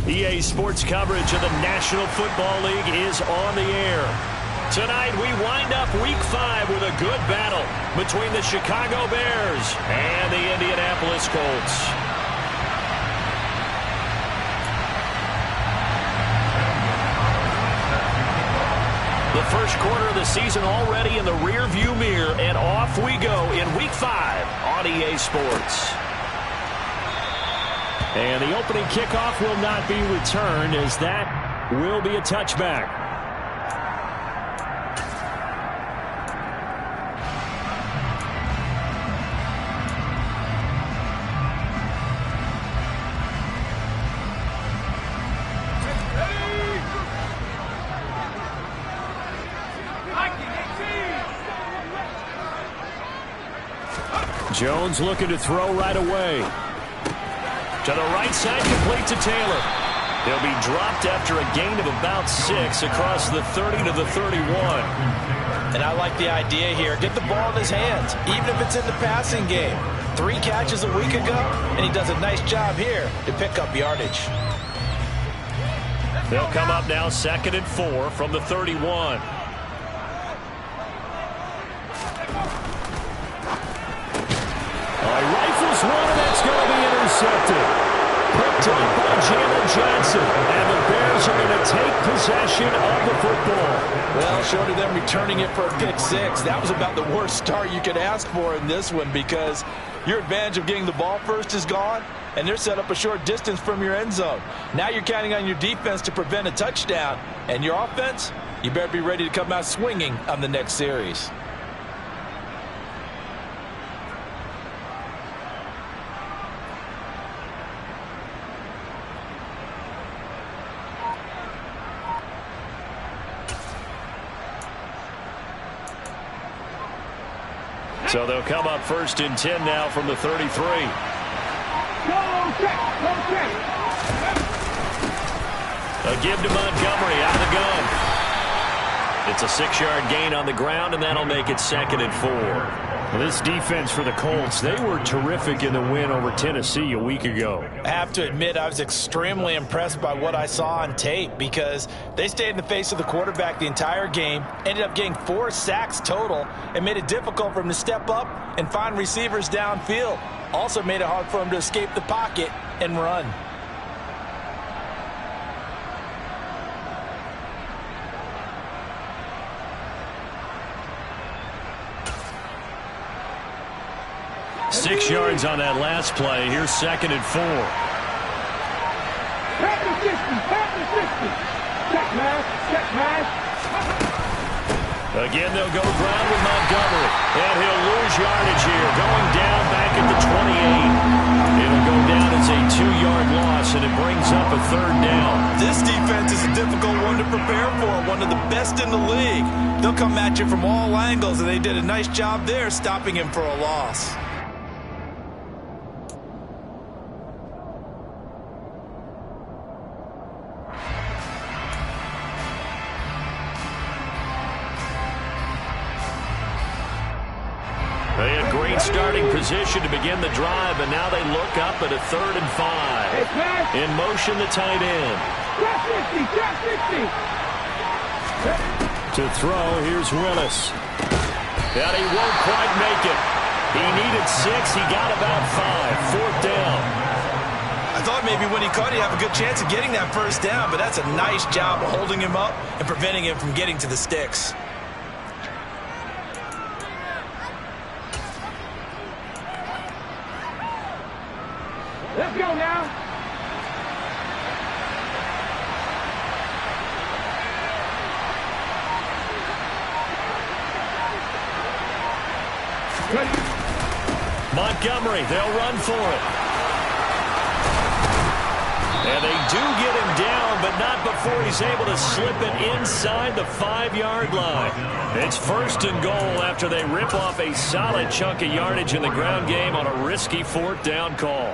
EA Sports coverage of the National Football League is on the air. Tonight, we wind up Week 5 with a good battle between the Chicago Bears and the Indianapolis Colts. The first quarter of the season already in the rear-view mirror, and off we go in Week 5 on EA Sports. And the opening kickoff will not be returned, as that will be a touchback. Jones looking to throw right away. To the right side, complete to Taylor. He'll be dropped after a gain of about 6 across the 30 to the 31. And I like the idea here. Get the ball in his hands, even if it's in the passing game. 3 catches a week ago, and he does a nice job here to pick up yardage. They'll come up now 2nd and 4 from the 31. Rifles one, and that's going to be intercepted. Picked up by Jalen Johnson, and the Bears are going to take possession of the football. Well, short of them returning it for a pick 6, that was about the worst start you could ask for in this one, because your advantage of getting the ball first is gone, and they're set up a short distance from your end zone. Now you're counting on your defense to prevent a touchdown, and your offense, you better be ready to come out swinging on the next series. So they'll come up 1st and 10 now from the 33. A give to Montgomery out of the gun. It's a 6-yard gain on the ground, and that'll make it 2nd and 4. Well, this defense for the Colts, they were terrific in the win over Tennessee a week ago. I have to admit, I was extremely impressed by what I saw on tape, because they stayed in the face of the quarterback the entire game, ended up getting 4 sacks total, and made it difficult for him to step up and find receivers downfield. Also made it hard for him to escape the pocket and run. Six yards on that last play. Here's 2nd and 4. Again, they'll go ground with Montgomery. And he'll lose yardage here. Going down back at the 28. It'll go down as a 2-yard loss, and it brings up a 3rd down. This defense is a difficult one to prepare for. One of the best in the league. They'll come at you from all angles, and they did a nice job there stopping him for a loss. They had great starting position to begin the drive, and now they look up at a 3rd and 5. In motion, the tight end. To throw, here's Willis. And he won't quite make it. He needed 6. He got about 5. 4th down. I thought maybe when he caught it, he'd have a good chance of getting that 1st down, but that's a nice job of holding him up and preventing him from getting to the sticks. Let's go now. Montgomery, they'll run for it. And they do get him down, but not before he's able to slip it inside the 5-yard line. It's 1st and goal after they rip off a solid chunk of yardage in the ground game on a risky 4th down call.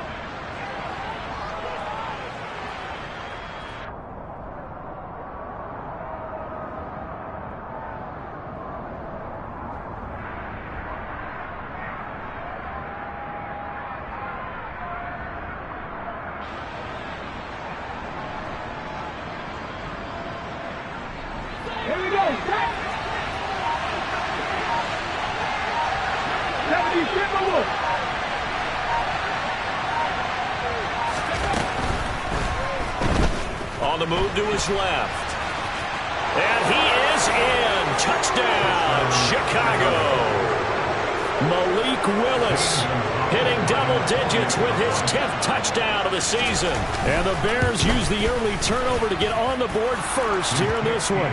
the move to his left. And he is in. Touchdown, Chicago. Malik Willis hitting double digits with his 10th touchdown of the season. And the Bears use the early turnover to get on the board first here in this one.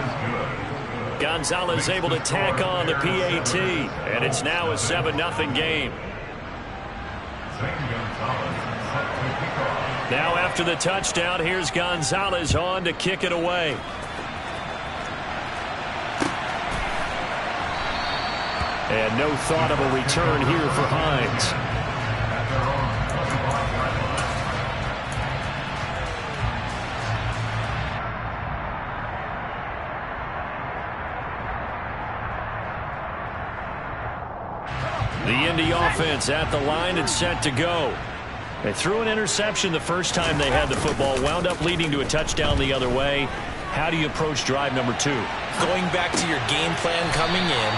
Gonzalez able to tack on the PAT. And it's now a 7-0 game. Now after the touchdown, here's Gonzalez on to kick it away. And no thought of a return here for Hines. The Indy offense at the line and set to go. They threw an interception the first time they had the football, wound up leading to a touchdown the other way. How do you approach drive number 2? Going back to your game plan coming in,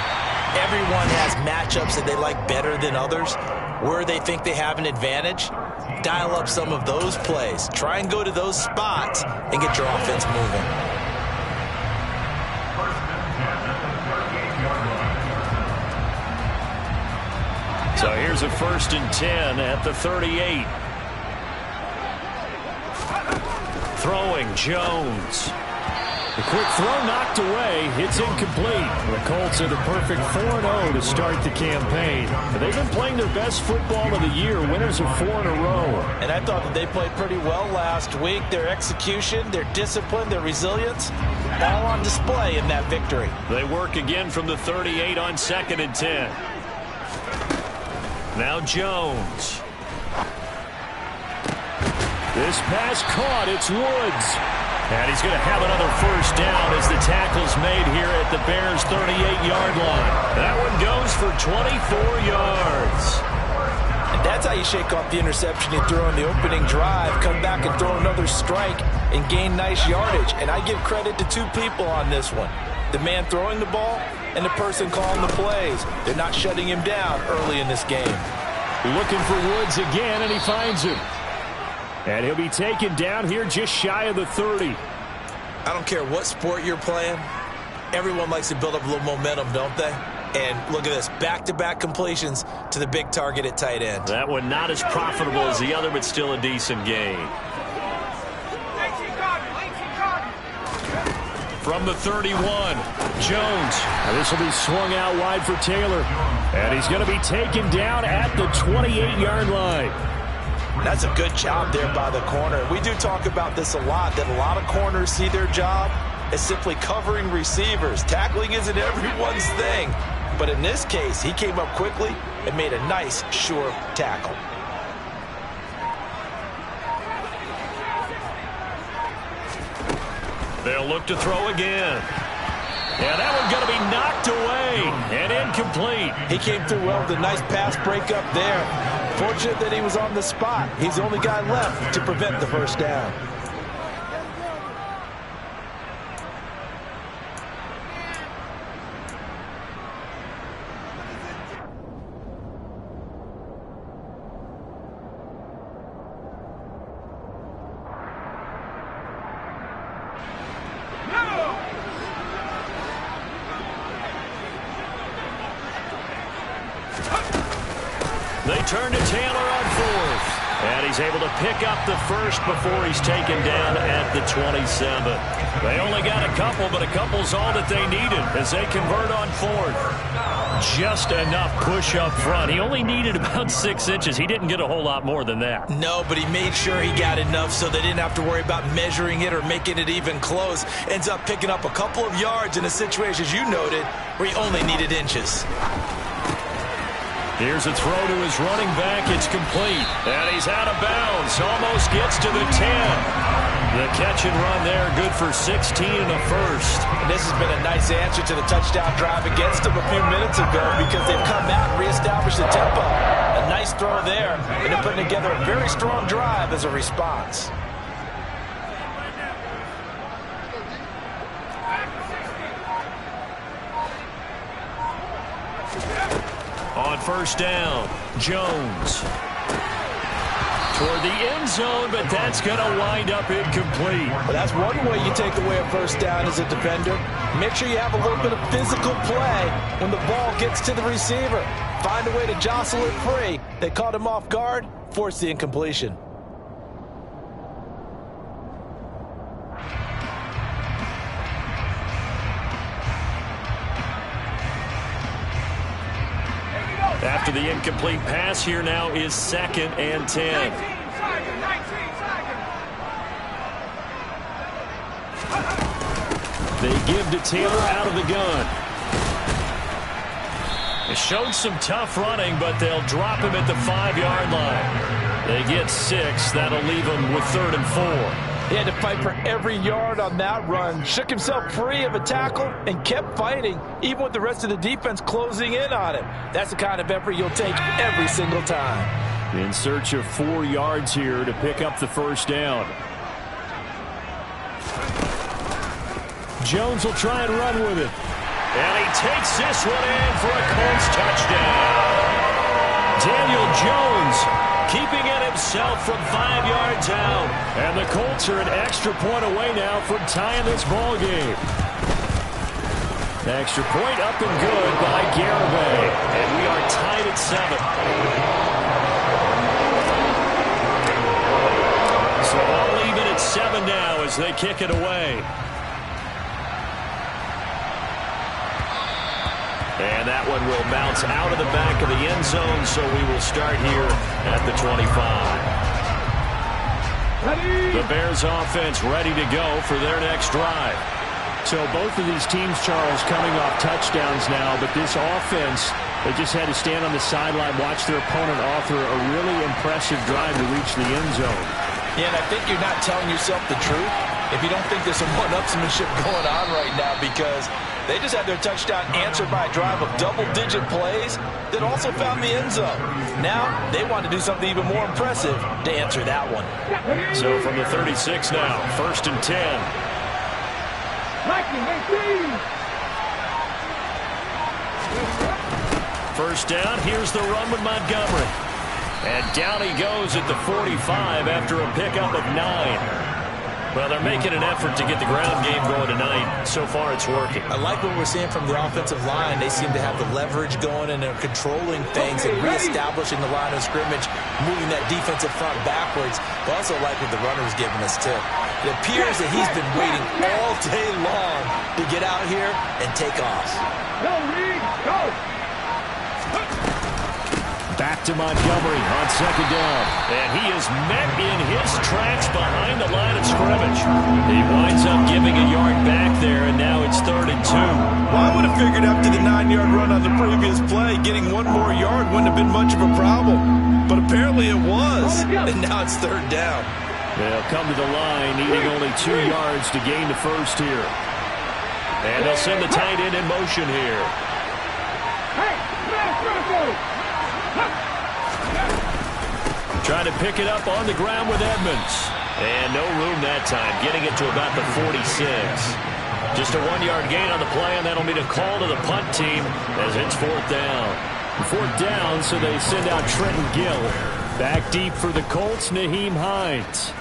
everyone has matchups that they like better than others. Where they think they have an advantage, dial up some of those plays. Try and go to those spots and get your offense moving. So here's a 1st and 10 at the 38. Throwing Jones. The quick throw knocked away. It's incomplete. The Colts are the perfect 4-0 to start the campaign. They've been playing their best football of the year. Winners of 4 in a row. And I thought that they played pretty well last week. Their execution, their discipline, their resilience, all on display in that victory. They work again from the 38 on 2nd and 10. Now Jones. This pass caught. It's Woods. And he's going to have another 1st down as the tackle's made here at the Bears' 38-yard line. That one goes for 24 yards. And that's how you shake off the interception you throw in the opening drive, come back and throw another strike and gain nice yardage. And I give credit to 2 people on this one. The man throwing the ball and the person calling the plays. They're not shutting him down early in this game. Looking for Woods again, and he finds him. And he'll be taken down here just shy of the 30. I don't care what sport you're playing. Everyone likes to build up a little momentum, don't they? And look at this, back-to-back completions to the big target at tight end. That one not as profitable as the other, but still a decent gain. From the 31, Jones. This will be swung out wide for Taylor. And he's going to be taken down at the 28-yard line. That's a good job there by the corner. We do talk about this a lot, that a lot of corners see their job as simply covering receivers. Tackling isn't everyone's thing. But in this case, he came up quickly and made a nice, sure tackle. They'll look to throw again. Yeah, that one's going to be knocked away and incomplete. He came through well with a nice pass breakup there. Fortunate that he was on the spot. He's the only guy left to prevent the 1st down. They turn to Taylor on 4th. And he's able to pick up the 1st before he's taken down at the 27. They only got a couple, but a couple's all that they needed as they convert on 4th. Just enough push up front. He only needed about 6 inches. He didn't get a whole lot more than that. No, but he made sure he got enough so they didn't have to worry about measuring it or making it even close. Ends up picking up a couple of yards in a situation, as you noted, where he only needed inches. Here's a throw to his running back. It's complete. And he's out of bounds. Almost gets to the 10. The catch and run there, good for 16 and a 1st. And this has been a nice answer to the touchdown drive against them a few minutes ago because they've come out and reestablished the tempo. A nice throw there, and they're putting together a very strong drive as a response. On 1st down, Jones. toward the end zone, but that's going to wind up incomplete. Well, that's one way you take away a first down as a defender. Make sure you have a little bit of physical play when the ball gets to the receiver. Find a way to jostle it free. They caught him off guard, forced the incompletion. After the incomplete pass, here now is 2nd and 10. 19 They give to Taylor out of the gun. It showed some tough running, but they'll drop him at the 5-yard line. They get 6. That'll leave him with 3rd and 4. He had to fight for every yard on that run. Shook himself free of a tackle and kept fighting, even with the rest of the defense closing in on him. That's the kind of effort you'll take every single time. In search of 4 yards here to pick up the first down. Jones will try and run with it. And he takes this one in for a Colts touchdown. Daniel Jones keeping it himself from 5 yards out. And the Colts are an extra point away now from tying this ball game. Extra point up and good by Garibay. And we are tied at 7. So I'll leave it at 7 now as they kick it away. And that one will bounce out of the back of the end zone, so we will start here at the 25. The Bears offense ready to go for their next drive. So both of these teams, Charles, coming off touchdowns now, but this offense, they just had to stand on the sideline, watch their opponent offer a really impressive drive to reach the end zone. Yeah, and I think you're not telling yourself the truth if you don't think there's some one-upsmanship going on right now, because they just had their touchdown answered by a drive of double-digit plays that also found the end zone. Now they want to do something even more impressive to answer that one. So from the 36 now, 1st and 10. First down, here's the run with Montgomery. And down he goes at the 45 after a pickup of 9. Well, they're making an effort to get the ground game going tonight. So far, it's working. I like what we're seeing from the offensive line. They seem to have the leverage going, and they're controlling things and reestablishing the line of scrimmage, moving that defensive front backwards. But also like what the runner's giving us, too. It appears that he's been waiting all day long to get out here and take off. Go, Reed, go! Back to Montgomery on 2nd down. And he is met in his tracks behind the line of scrimmage. He winds up giving a yard back there, and now it's 3rd and 2. Well, I would have figured after the 9-yard run on the previous play, getting one more yard wouldn't have been much of a problem. But apparently it was, and now it's 3rd down. They'll come to the line, needing only 2 yards to gain the first here. And they'll send the tight end in motion here. Hey, smash, Trying to pick it up on the ground with Edmonds. And no room that time, getting it to about the 46. Just a 1-yard gain on the play, and that'll mean a call to the punt team as it's 4th down. 4th down, so they send out Trenton Gill. Back deep for the Colts, Naheem Hines.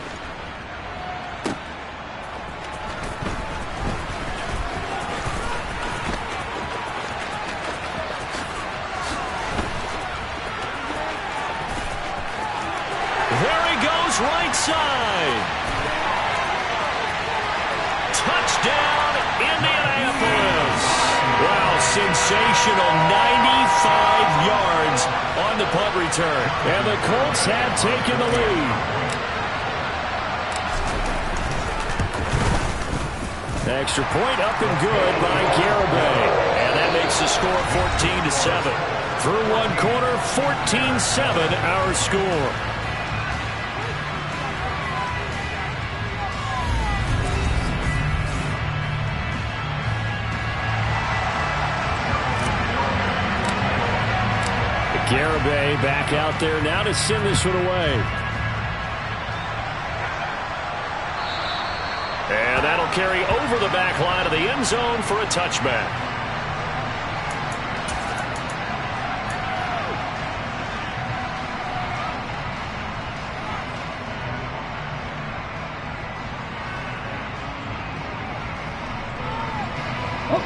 Right side. Touchdown, Indianapolis. Wow, sensational 95 yards on the punt return. And the Colts have taken the lead. Extra point up and good by Garibay. And that makes the score 14-7. Through one quarter, 14-7 our score. Garibay back out there now to send this one away. And that'll carry over the back line of the end zone for a touchback.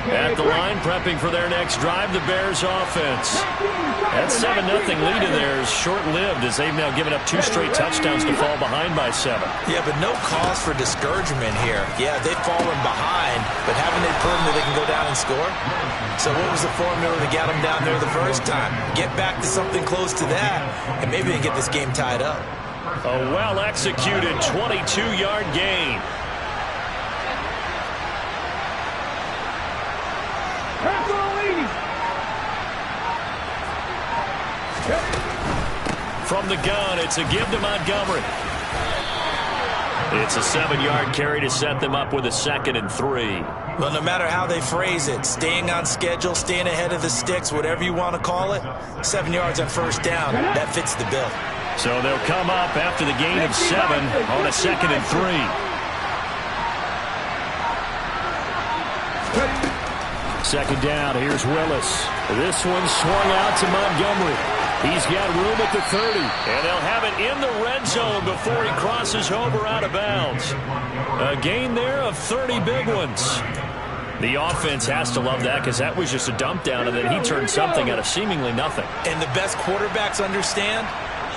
At the line, prepping for their next drive, the Bears offense. That 7-0 lead in there is short-lived as they've now given up 2 straight touchdowns to fall behind by 7. Yeah, but no cause for discouragement here. Yeah, they've fallen behind, but haven't they proven that they can go down and score? So what was the formula to get them down there the first time? Get back to something close to that, and maybe they get this game tied up. A well-executed 22-yard gain. From the gun, it's a give to Montgomery. It's a 7-yard carry to set them up with a 2nd and 3. Well, no matter how they phrase it, staying on schedule, staying ahead of the sticks, whatever you want to call it, 7 yards on first down, that fits the bill. So they'll come up after the gain of 7 on a 2nd and 3. Second down, here's Willis. This one swung out to Montgomery. He's got room at the 30, and they'll have it in the red zone before he crosses over out of bounds. A gain there of 30 big ones. The offense has to love that because that was just a dump down, and then he turned something out of seemingly nothing. And the best quarterbacks understand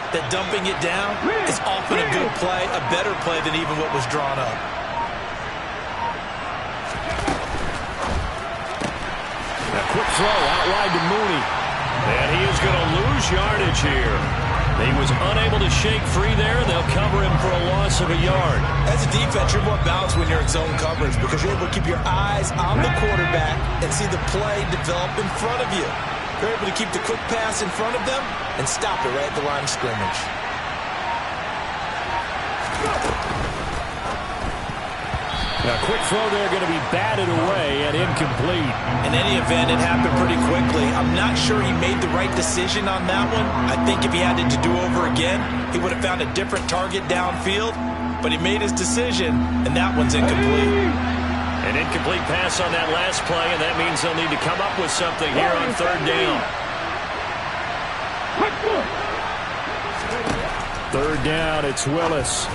that dumping it down is often a good play, a better play than even what was drawn up. A quick throw out wide to Mooney. And he is going to lose yardage here. He was unable to shake free there. They'll cover him for a loss of a yard. As a defense, you're more balanced when you're in zone coverage because you're able to keep your eyes on the quarterback and see the play develop in front of you. You're able to keep the quick pass in front of them and stop it right at the line of scrimmage. A quick throw there going to be batted away and incomplete. In any event, it happened pretty quickly. I'm not sure he made the right decision on that one. I think if he had it to do over again, he would have found a different target downfield. But he made his decision, and that one's incomplete. An incomplete pass on that last play, and that means they'll need to come up with something here on 3rd down. 3rd down, it's Willis.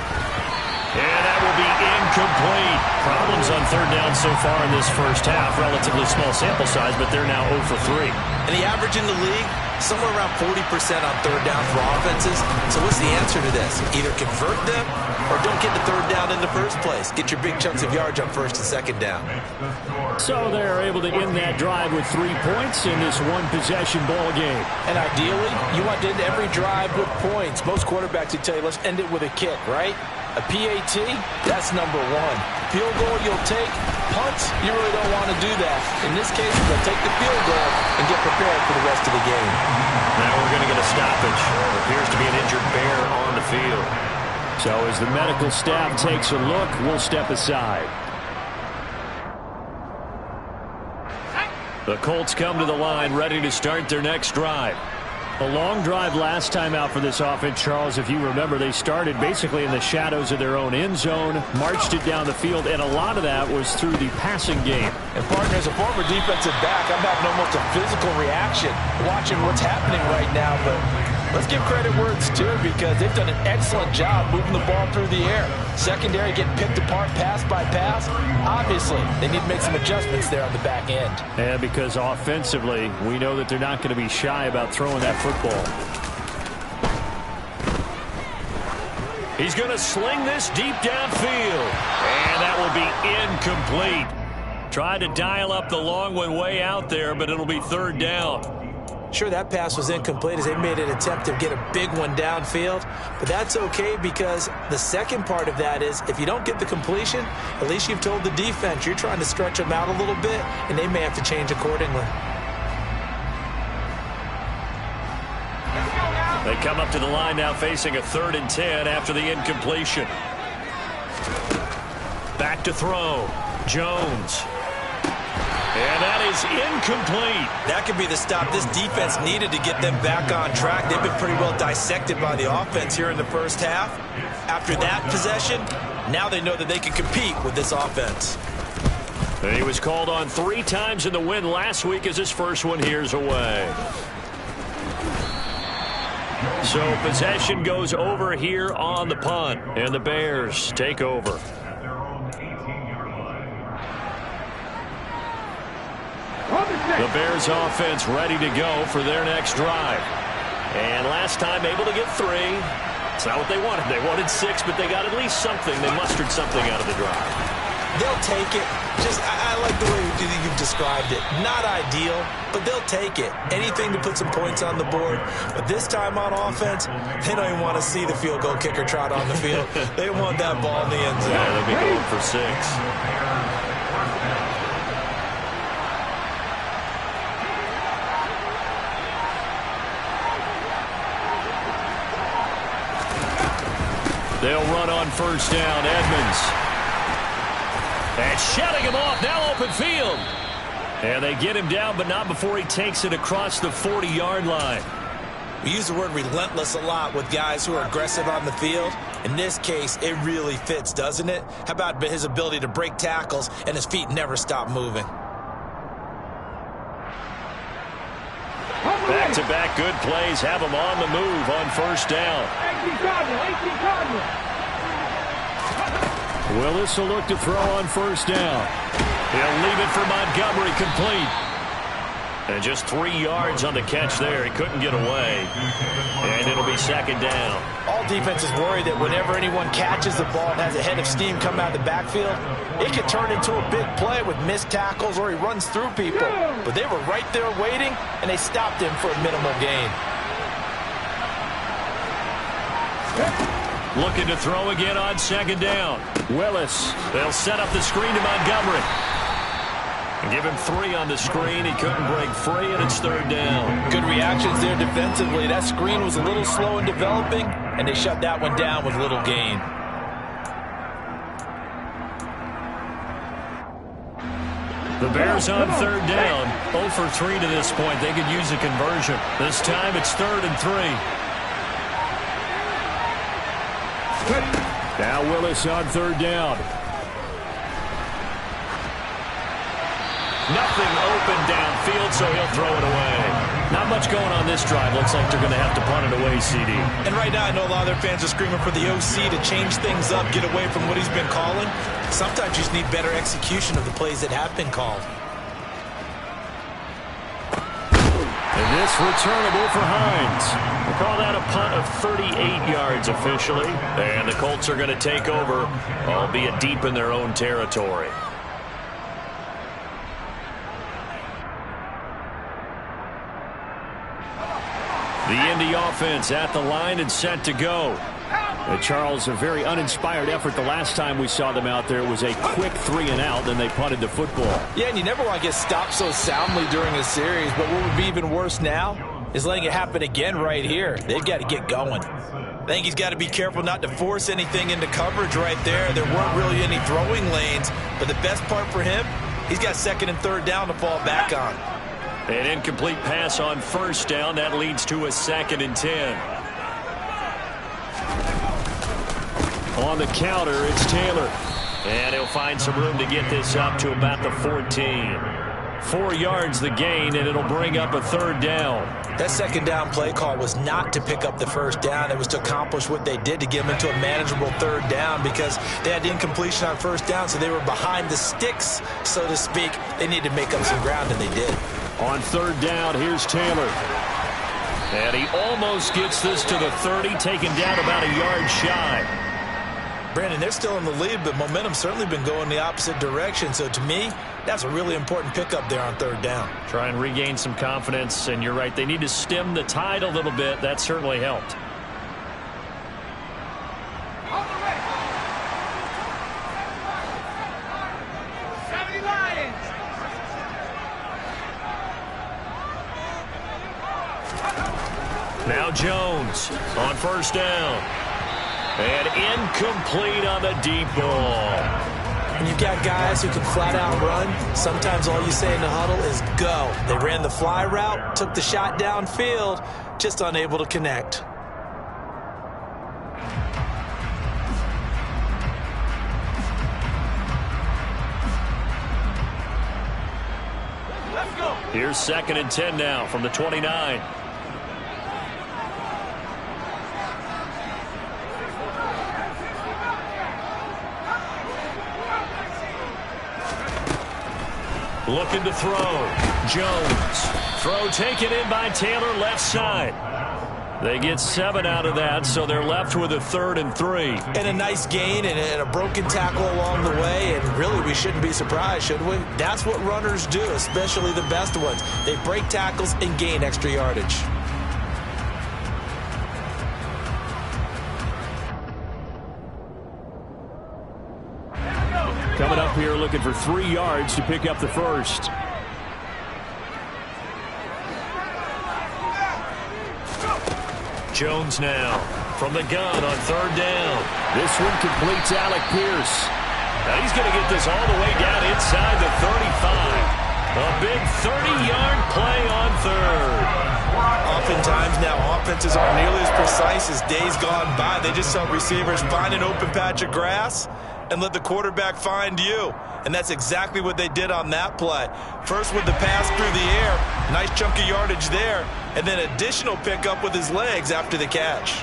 And that will be incomplete. Problems on 3rd down so far in this first half. Relatively small sample size, but they're now 0 for 3. And the average in the league, somewhere around 40% on 3rd down for offenses. So what's the answer to this? Either convert them or don't get the 3rd down in the first place. Get your big chunks of yards on 1st and 2nd down. So they're able to end that drive with 3 points in this one-possession ball game. And ideally, you want to end every drive with points. Most quarterbacks would tell you, let's end it with a kick, right? A PAT, that's number 1. Field goal you'll take. Punts, you really don't want to do that. In this case, they'll take the field goal and get prepared for the rest of the game. Now we're going to get a stoppage. There appears to be an injured Bear on the field. So as the medical staff takes a look, we'll step aside. The Colts come to the line, ready to start their next drive. A long drive last time out for this offense, Charles. If you remember, they started basically in the shadows of their own end zone, marched it down the field, and a lot of that was through the passing game. And, partner, as a former defensive back, I'm having almost a physical reaction watching what's happening right now. But let's give credit where it's due because they've done an excellent job moving the ball through the air. Secondary getting picked apart pass by pass. Obviously, they need to make some adjustments there on the back end. And because offensively, we know that they're not going to be shy about throwing that football. He's going to sling this deep downfield. And that will be incomplete. Tried to dial up the long one way out there, but it'll be 3rd down. Sure, that pass was incomplete as they made an attempt to get a big one downfield. But that's okay because the second part of that is if you don't get the completion, at least you've told the defense you're trying to stretch them out a little bit, and they may have to change accordingly. They come up to the line now facing a 3rd and 10 after the incompletion. Back to throw. Jones. And that is incomplete. That could be the stop this defense needed to get them back on track. They've been pretty well dissected by the offense here in the first half. After that possession, now they know that they can compete with this offense. And he was called on 3 times in the win last week as his first one here's away. So possession goes over here on the punt, and the Bears take over. On the 6. The Bears offense ready to go for their next drive. And last time able to get 3. It's not what they wanted. They wanted 6, but they got at least something. They mustered something out of the drive. They'll take it. I like the way you've described it. Not ideal, but they'll take it. Anything to put some points on the board. But this time on offense, they don't even want to see the field goal kicker trot on the field. They want that ball in the end zone. Yeah, they'll be going for 6. They'll run on first down. Edmonds. And shutting him off. Now open field. And they get him down, but not before he takes it across the 40-yard line. We use the word relentless a lot with guys who are aggressive on the field. In this case, it really fits, doesn't it? How about his ability to break tackles and his feet never stop moving? Back-to-back good plays have him on the move on first down. 18 Cardinal. Willis will look to throw on first down. He'll leave it for Montgomery, complete. And just 3 yards on the catch there. He couldn't get away. And it'll be second down. All defenses worry that whenever anyone catches the ball and has a head of steam come out of the backfield, it can turn into a big play with missed tackles or he runs through people. But they were right there waiting, and they stopped him for a minimal gain. Looking to throw again on second down. Willis. They'll set up the screen to Montgomery. And give him 3 on the screen. He couldn't break free, and it's third down. Good reactions there defensively. That screen was a little slow in developing, and they shut that one down with little gain. The Bears on third down. 0 for 3 to this point. They could use a conversion. This time it's 3rd and 3. Now Willis on third down. Nothing open downfield, so he'll throw it away. Not much going on this drive. Looks like they're going to have to punt it away, CD. And right now I know a lot of their fans are screaming for the OC to change things up, get away from what he's been calling. Sometimes you just need better execution of the plays that have been called. And this returnable for Hines. We'll call that a punt of 38 yards officially. And the Colts are going to take over, albeit deep in their own territory. The Indy offense at the line and set to go. Charles, a very uninspired effort the last time we saw them out there. It was a quick 3-and-out, then they punted the football. Yeah, and you never want to get stopped so soundly during a series, but what would be even worse now is letting it happen again right here. They've got to get going. I think he's got to be careful not to force anything into coverage right there. There weren't really any throwing lanes, but the best part for him, he's got second and third down to fall back on. An incomplete pass on first down. That leads to a 2nd and 10. On the counter, it's Taylor. And he'll find some room to get this up to about the 14. 4 yards the gain, and it'll bring up a third down. That second down play call was not to pick up the first down. It was to accomplish what they did, to get them into a manageable third down, because they had incompletion on first down, so they were behind the sticks, so to speak. They needed to make up some ground, and they did. On third down, here's Taylor. And he almost gets this to the 30, taken down about a yard shy. Brandon, they're still in the lead, but momentum's certainly been going the opposite direction. So to me, that's a really important pickup there on third down. Try and regain some confidence, and you're right. They need to stem the tide a little bit. That certainly helped. Now Jones on first down. And incomplete on the deep ball. And you've got guys who can flat out run. Sometimes all you say in the huddle is go. They ran the fly route, took the shot downfield, just unable to connect. Let's go. Here's 2nd and 10 now from the 29. Looking to throw. Jones. Throw taken in by Taylor, left side. They get 7 out of that, so they're left with a 3rd and 3. And a nice gain and a broken tackle along the way, and really we shouldn't be surprised, should we? That's what runners do, especially the best ones. They break tackles and gain extra yardage. Coming up here looking for 3 yards to pick up the first. Jones now from the gun on 3rd down. This one completes Alec Pierce. Now he's going to get this all the way down inside the 35. A big 30-yard play on 3rd. Oftentimes now offenses aren't nearly as precise as days gone by. They just help receivers find an open patch of grass and let the quarterback find you. And that's exactly what they did on that play. First with the pass through the air, nice chunk of yardage there, and then additional pickup with his legs after the catch.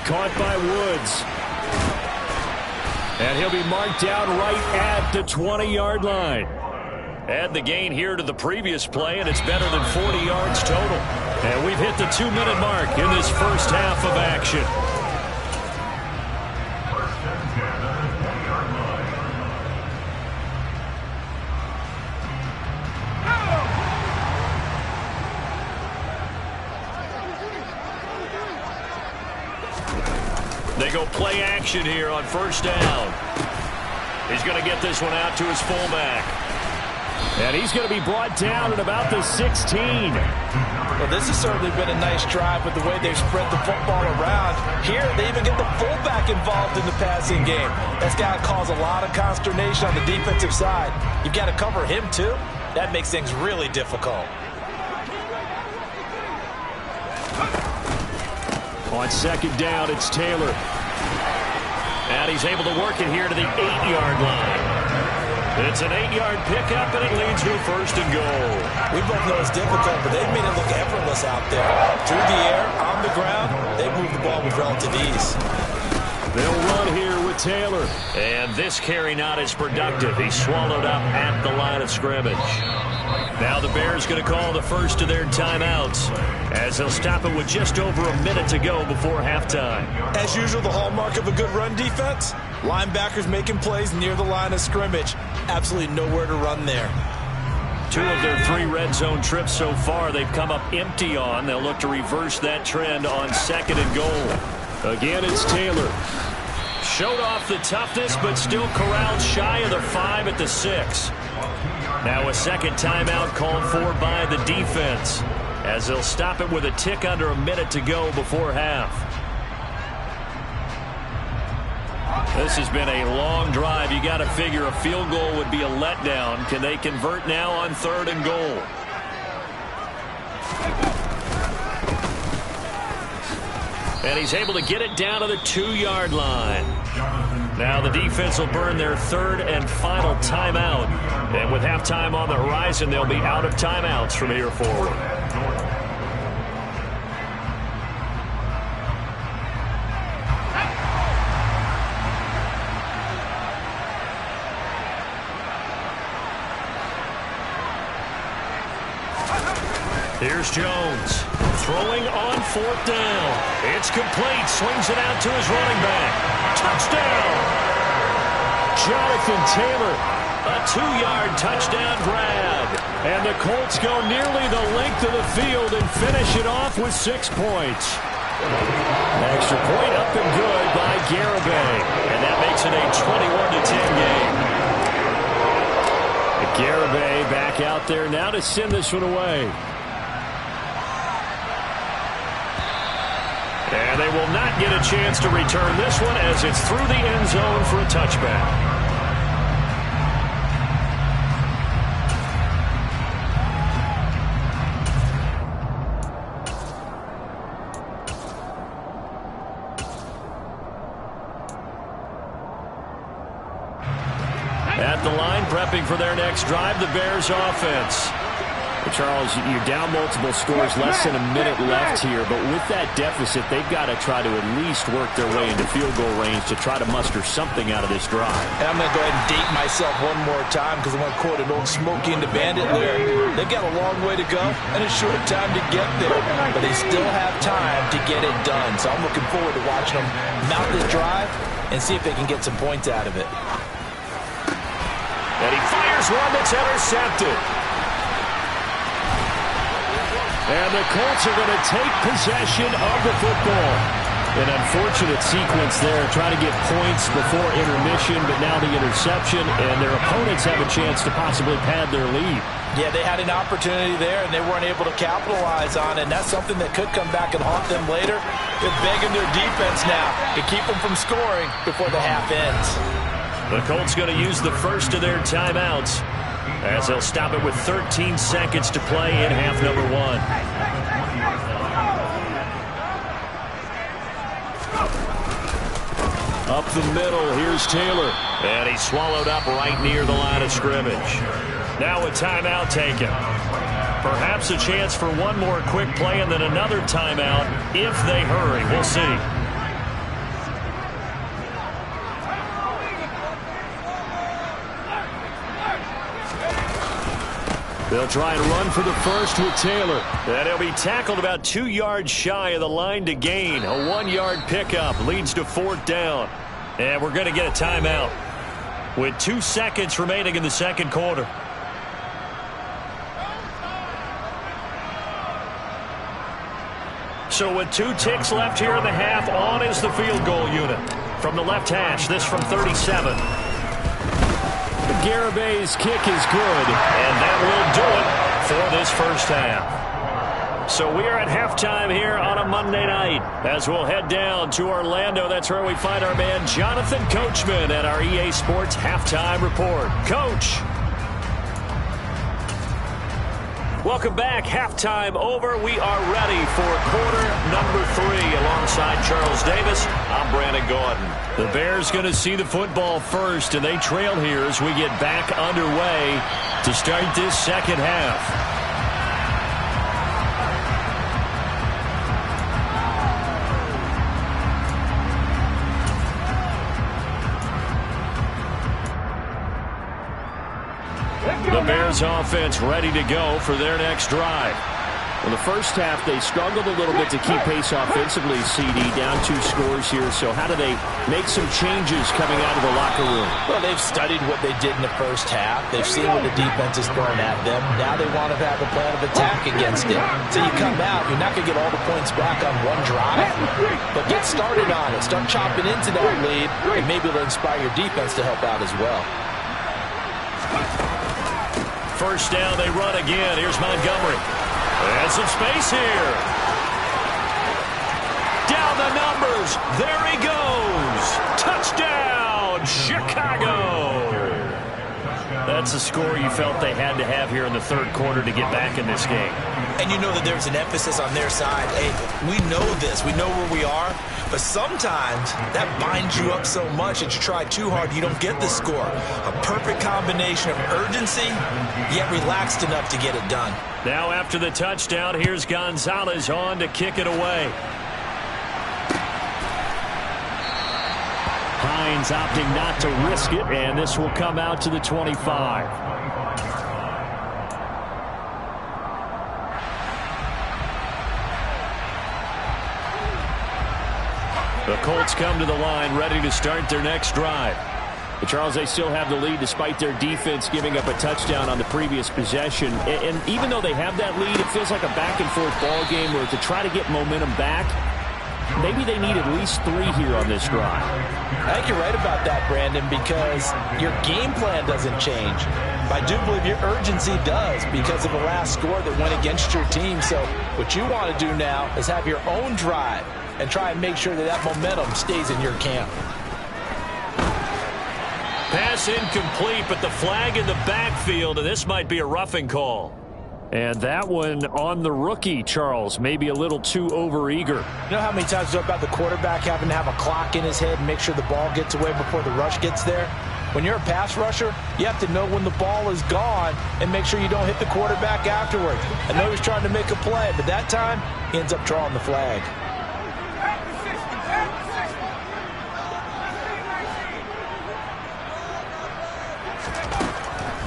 Caught by Woods. And he'll be marked down right at the 20-yard line. Add the gain here to the previous play, and it's better than 40 yards total. And we've hit the 2-minute mark in this first half of action. They go play action here on 1st down. He's going to get this one out to his fullback. And he's going to be brought down at about the 16. Well, this has certainly been a nice drive with the way they've spread the football around. Here, they even get the fullback involved in the passing game. That's got to cause a lot of consternation on the defensive side. You've got to cover him, too. That makes things really difficult. On 2nd down, it's Taylor. And he's able to work it here to the 8-yard line. It's an 8-yard pickup, and it leads to a 1st and goal. We both know it's difficult, but they've made it look effortless out there. Through the air, on the ground, they move the ball with relative ease. They'll run here with Taylor. And this carry not as productive. He's swallowed up at the line of scrimmage. Now the Bears going to call the first of their timeouts as they'll stop it with just over a minute to go before halftime. As usual, the hallmark of a good run defense, linebackers making plays near the line of scrimmage. Absolutely nowhere to run there. 2 of their 3 red zone trips so far they've come up empty on. They'll look to reverse that trend on 2nd and goal. Again, it's Taylor. Showed off the toughness, but still corralled shy of the 5 at the 6. Now a 2nd timeout called for by the defense as they'll stop it with a tick under a minute to go before half. This has been a long drive. You got to figure a field goal would be a letdown. Can they convert now on 3rd and goal? And he's able to get it down to the 2-yard line. Now the defense will burn their 3rd and final timeout. And with halftime on the horizon, they'll be out of timeouts from here forward. Here's Jones. Throwing on 4th down. It's complete. Swings it out to his running back. Touchdown! Jonathan Taylor. A 2-yard touchdown grab. And the Colts go nearly the length of the field and finish it off with 6 points. Extra point up and good by Garibay. And that makes it a 21-10 game. Garibay back out there now to send this one away. And they will not get a chance to return this one as it's through the end zone for a touchback. At the line, prepping for their next drive, the Bears offense. Charles, you're down multiple scores, less than a minute left here, but with that deficit, they've got to try to at least work their way into field goal range to try to muster something out of this drive. And I'm going to go ahead and date myself one more time because I want to quote an old Smokey and the Bandit lyric. They've got a long way to go and a short time to get there, but they still have time to get it done. So I'm looking forward to watching them mount this drive and see if they can get some points out of it. And he fires one that's intercepted. And the Colts are going to take possession of the football. An unfortunate sequence there, trying to get points before intermission, but now the interception, and their opponents have a chance to possibly pad their lead. Yeah, they had an opportunity there, and they weren't able to capitalize on it, and that's something that could come back and haunt them later. They're begging their defense now to keep them from scoring before the half ends. The Colts going to use the first of their timeouts, as they'll stop it with 13 seconds to play in half number one. Up the middle, here's Taylor. And he's swallowed up right near the line of scrimmage. Now a timeout taken. Perhaps a chance for one more quick play and then another timeout if they hurry. We'll see. They'll try and run for the first with Taylor. And he'll be tackled about 2 yards shy of the line to gain. A 1-yard pickup leads to 4th down. And we're going to get a timeout with 2 seconds remaining in the second quarter. So with 2 ticks left here in the half, on is the field goal unit. From the left hash, this from 37. Garabay's kick is good, and that will do it for this first half. So we are at halftime here on a Monday night as we'll head down to Orlando. That's where we find our man Jonathan Coachman at our EA Sports Halftime Report. Coach. Welcome back. Halftime over. We are ready for quarter number 3 alongside Charles Davis. I'm Brandon Gordon. The Bears going to see the football first, and they trail here as we get back underway to start this second half. The Bears offense ready to go for their next drive. Well, the first half, they struggled a little bit to keep pace offensively, CD, down 2 scores here. So how do they make some changes coming out of the locker room? Well, they've studied what they did in the first half. They've seen what the defense is throwing at them. Now they want to have a plan of attack against it. So you come out, you're not going to get all the points back on one drive, but get started on it. Start chopping into that lead, and maybe it'll inspire your defense to help out as well. First down, they run again. Here's Montgomery. And some space here. Down the numbers. There he goes. Touchdown, Chicago. That's a score you felt they had to have here in the third quarter to get back in this game. And you know that there's an emphasis on their side. Hey, we know this. We know where we are. But sometimes that binds you up so much that you try too hard, you don't get the score. A perfect combination of urgency, yet relaxed enough to get it done. Now after the touchdown, here's Gonzalez on to kick it away. Hines opting not to risk it, and this will come out to the 25. The Colts come to the line ready to start their next drive. But Charles, they still have the lead despite their defense giving up a touchdown on the previous possession. And even though they have that lead, it feels like a back-and-forth ball game where to try to get momentum back, maybe they need at least 3 here on this drive. I think you're right about that, Brandon, because your game plan doesn't change. But I do believe your urgency does because of the last score that went against your team. So what you want to do now is have your own drive and try and make sure that that momentum stays in your camp. Pass incomplete, but the flag in the backfield, and this might be a roughing call. And that one on the rookie, Charles, maybe a little too overeager. You know how many times we talk about the quarterback having to have a clock in his head and make sure the ball gets away before the rush gets there? When you're a pass rusher, you have to know when the ball is gone and make sure you don't hit the quarterback afterwards. I know he's trying to make a play, but that time, he ends up drawing the flag.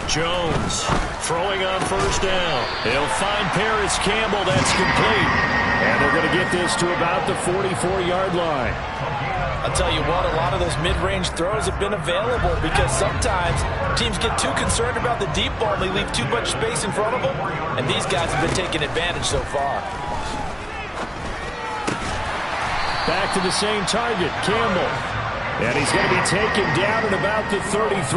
Jones throwing on first down. He'll find Paris Campbell. That's complete. And they're going to get this to about the 44-yard line. I'll tell you what, a lot of those mid-range throws have been available because sometimes teams get too concerned about the deep ball and they leave too much space in front of them, and these guys have been taking advantage so far. Back to the same target, Campbell. And he's going to be taken down at about the 33.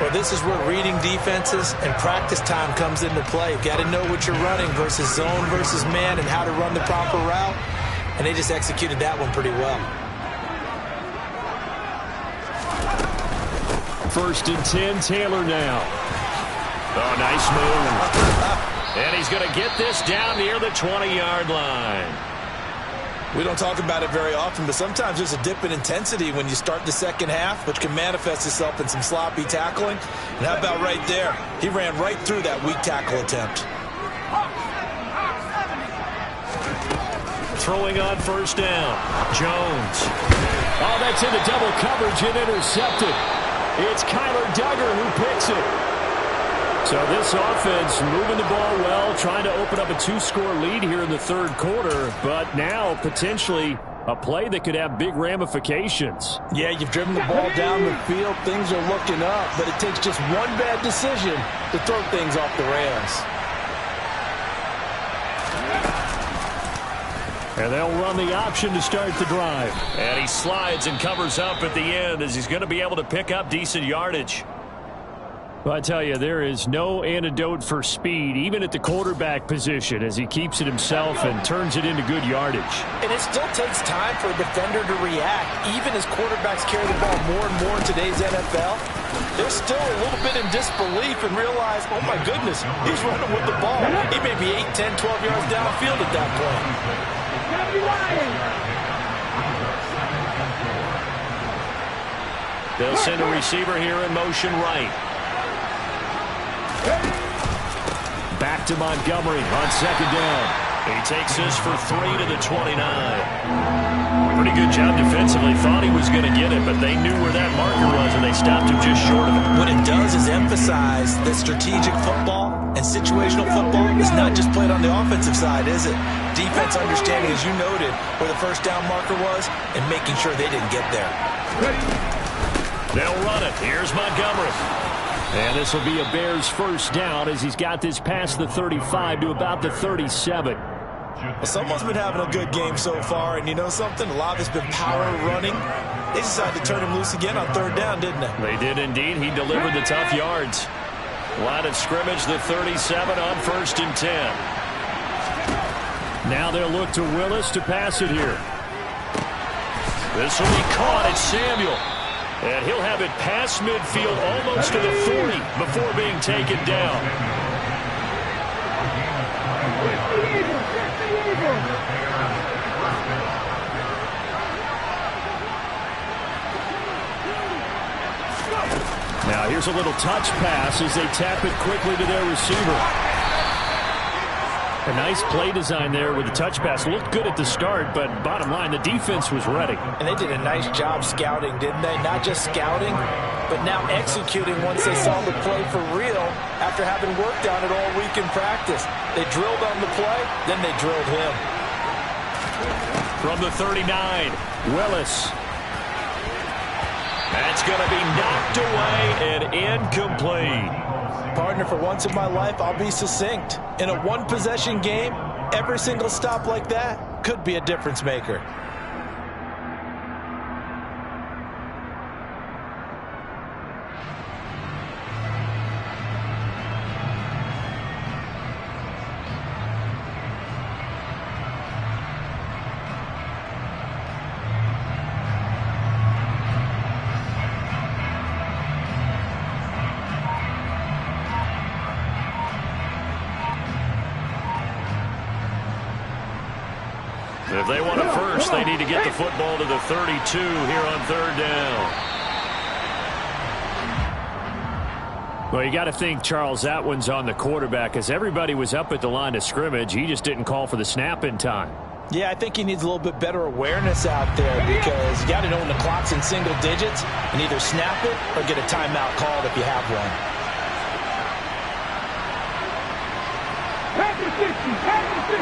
Well, this is where reading defenses and practice time comes into play. You've got to know what you're running versus zone versus man and how to run the proper route. And they just executed that one pretty well. First and 10, Taylor now. Oh, nice move. And he's going to get this down near the 20-yard line. We don't talk about it very often, but sometimes there's a dip in intensity when you start the second half, which can manifest itself in some sloppy tackling. And how about right there? He ran right through that weak tackle attempt. Throwing on first down. Jones. Oh, that's into double coverage and intercepted. It's Kyler Duggar who picks it. So this offense moving the ball well, trying to open up a 2-score lead here in the third quarter, but now potentially a play that could have big ramifications. Yeah, you've driven the ball down the field. Things are looking up, but it takes just one bad decision to throw things off the rails. And they'll run the option to start the drive. And he slides and covers up at the end as he's going to be able to pick up decent yardage. Well, I tell you, there is no antidote for speed, even at the quarterback position, as he keeps it himself and turns it into good yardage. And it still takes time for a defender to react. Even as quarterbacks carry the ball more and more in today's NFL, they're still a little bit in disbelief and realize, oh my goodness, he's running with the ball. He may be 8, 10, 12 yards downfield at that point. They'll send a receiver here in motion right. Back to Montgomery on second down. He takes this for 3 to the 29. Pretty good job defensively. Thought he was going to get it, but they knew where that marker was, and they stopped him just short of it. What it does is emphasize that strategic football and situational football is not just played on the offensive side, is it? Defense understanding, as you noted, where the first down marker was and making sure they didn't get there. They'll run it. Here's Montgomery. And this will be a Bears first down as he's got this past the 35 to about the 37. Well, someone's been having a good game so far, and you know something? A lot of it's been power running. They decided to turn him loose again on third down, didn't they? They did indeed. He delivered the tough yards. Line of scrimmage, the 37 on first and 10. Now they'll look to Willis to pass it here. This will be caught. It's Samuel. And he'll have it past midfield almost to the 40 before being taken down. Now here's a little touch pass as they tap it quickly to their receiver. A nice play design there with the touch pass. Looked good at the start, but bottom line, the defense was ready. And they did a nice job scouting, didn't they? Not just scouting, but now executing once they saw the play for real after having worked on it all week in practice. They drilled on the play, then they drilled him. From the 39, Willis. That's going to be knocked away and incomplete. Partner, for once in my life, I'll be succinct. In a one-possession game, every single stop like that could be a difference maker. If they want it first, they need to get the football to the 32 here on third down. Well, you got to think, Charles, that one's on the quarterback as everybody was up at the line of scrimmage. He just didn't call for the snap in time. Yeah, I think he needs a little bit better awareness out there because you got to know when the clock's in single digits and either snap it or get a timeout called if you have one. Pass the 60, pass the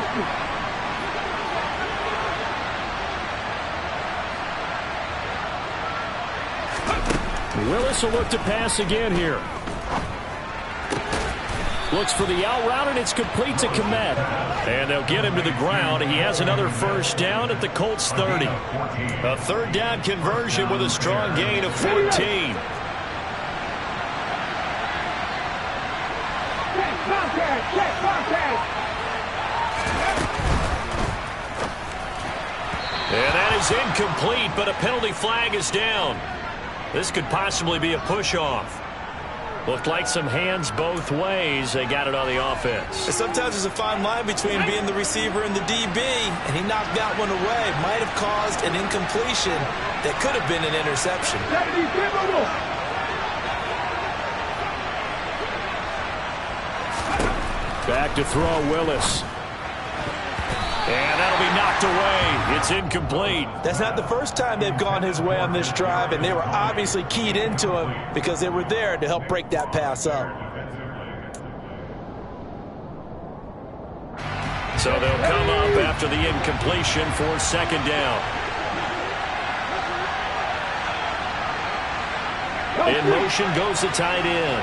60. Willis will look to pass again here. Looks for the out route, and it's complete to Komet. And they'll get him to the ground. He has another first down at the Colts 30. A third down conversion with a strong gain of 14. Check, contact, check, contact. And that is incomplete, but a penalty flag is down. This could possibly be a push-off. Looked like some hands both ways. They got it on the offense. Sometimes there's a fine line between being the receiver and the DB, and he knocked that one away. Might have caused an incompletion that could have been an interception. Back to throw, Willis. And that'll be knocked away. It's incomplete. That's not the first time they've gone his way on this drive, and they were obviously keyed into him because they were there to help break that pass up. So they'll come up after the incompletion for second down. In motion goes the tight end.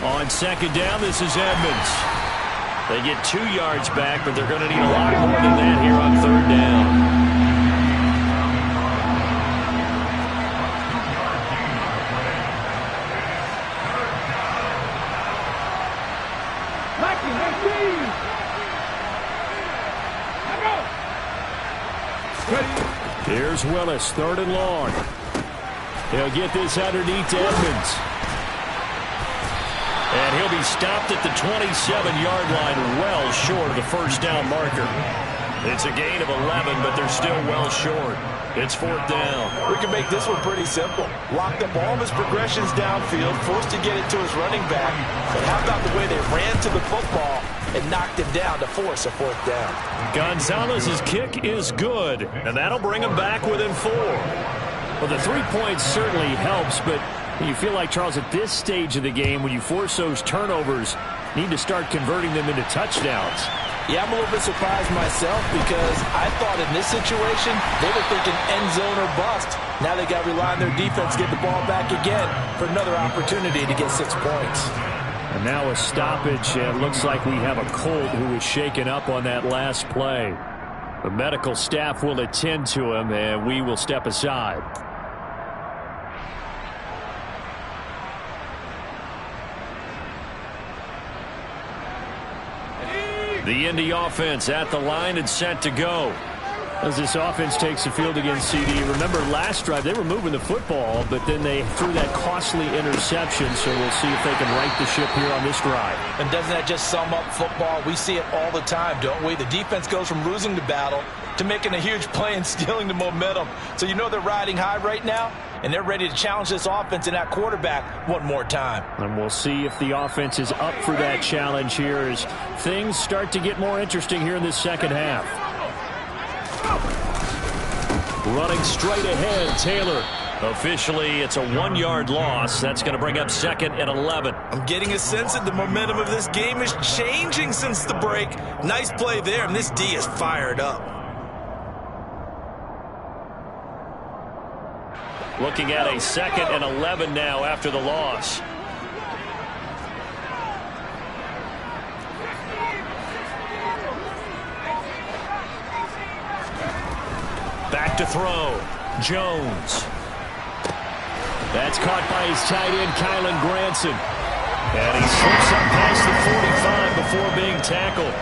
On second down, this is Edmonds. They get 2 yards back, but they're going to need a lot more than that here on third down. Here's Willis, third and long. He'll get this underneath to Edmonds. And he'll be stopped at the 27-yard line, well short of the first down marker. It's a gain of 11, but they're still well short. It's fourth down. We can make this one pretty simple. Locked up all of his progressions downfield, forced to get it to his running back. But how about the way they ran to the football and knocked him down to force a fourth down? Gonzalez's kick is good, and that'll bring him back within 4. Well, the 3 points certainly helps, but you feel like, Charles, at this stage of the game, when you force those turnovers, need to start converting them into touchdowns. Yeah, I'm a little bit surprised myself because I thought in this situation they were thinking end zone or bust. Now they got to rely on their defense to get the ball back again for another opportunity to get 6 points. And now a stoppage, and it looks like we have a Colt who was shaken up on that last play. The medical staff will attend to him, and we will step aside. The Indy offense at the line and set to go. As this offense takes the field against CD. Remember last drive they were moving the football, but then they threw that costly interception, so we'll see if they can right the ship here on this drive. And doesn't that just sum up football? We see it all the time, don't we? The defense goes from losing the battle to making a huge play and stealing the momentum. So you know they're riding high right now, and they're ready to challenge this offense and that quarterback one more time. And we'll see if the offense is up for that challenge here as things start to get more interesting here in this second half. Running straight ahead, Taylor. Officially, it's a 1-yard loss. That's going to bring up second and 11. I'm getting a sense that the momentum of this game is changing since the break. Nice play there, and this D is fired up. Looking at a second and 11 now after the loss. Back to throw. Jones. That's caught by his tight end, Kylan Granson. And he slips up past the 45 before being tackled.